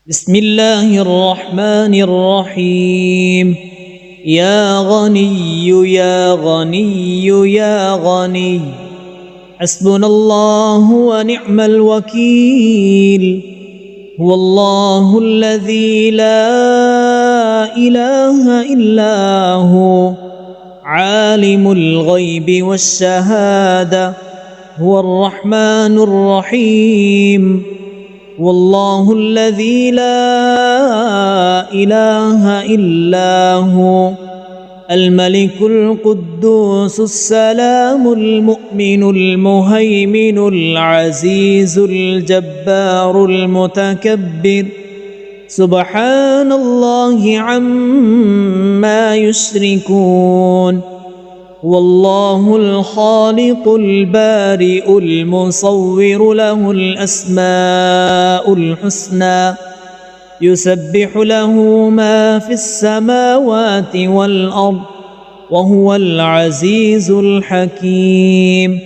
بسم الله الرحمن الرحيم. يا غني يا غني يا غني، حسبنا الله ونعم الوكيل. هو الله الذي لا إله إلا هو، عالم الغيب والشهادة، هو الرحمن الرحيم. والله الذي لا إله إلا هو، الملك القدوس السلام المؤمن المهيمن العزيز الجبار المتكبر، سبحان الله عما يشركون. والله الخالق البارئ المصور، له الأسماء الحسنى، يسبح له ما في السماوات والأرض، وهو العزيز الحكيم.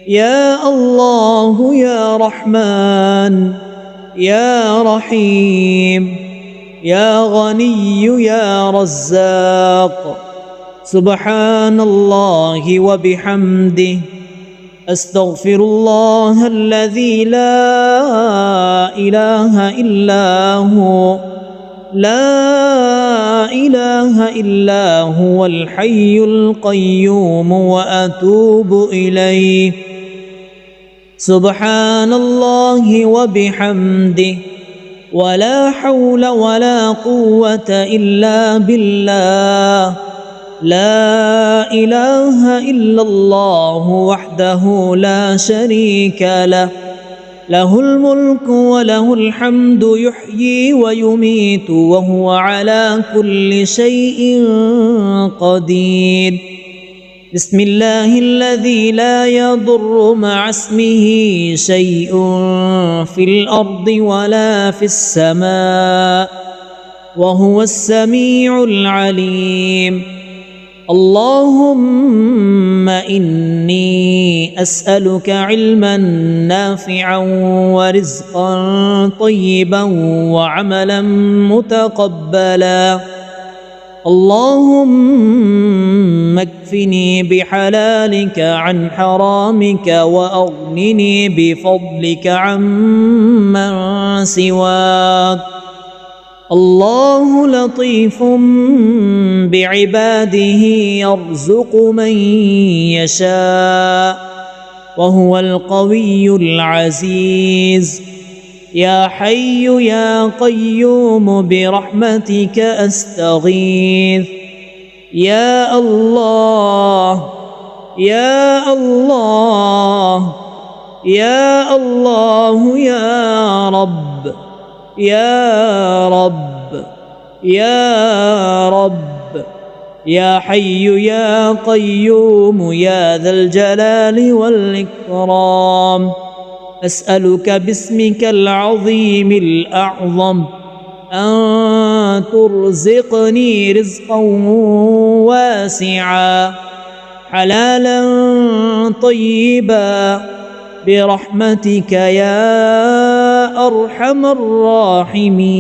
يا الله يا رحمن يا رحيم، يا غني يا رزاق، سبحان الله وبحمده، أستغفر الله الذي لا إله إلا هو، لا إله إلا هو الحي القيوم، وأتوب إليه. سبحان الله وبحمده، ولا حول ولا قوة إلا بالله. لا إله إلا الله وحده لا شريك له، له الملك وله الحمد، يحيي ويميت وهو على كل شيء قدير. بسم الله الذي لا يضر مع اسمه شيء في الأرض ولا في السماء، وهو السميع العليم. اللهم إني أسألك علما نافعا ورزقا طيبا وعملا متقبلا. اللهم اكفني بحلالك عن حرامك، وأغنني بفضلك عمن سواك. الله لطيف بعباده، يرزق من يشاء، وهو القوي العزيز. يا حي يا قيوم برحمتك أستغيث. يا الله يا الله يا الله يا رب يا رب يا رب، يا حي يا قيوم يا ذا الجلال والإكرام. أسألك باسمك العظيم الأعظم أن ترزقني رزقا واسعا، حلالا طيبا، برحمتك يا أرحم الراحمين.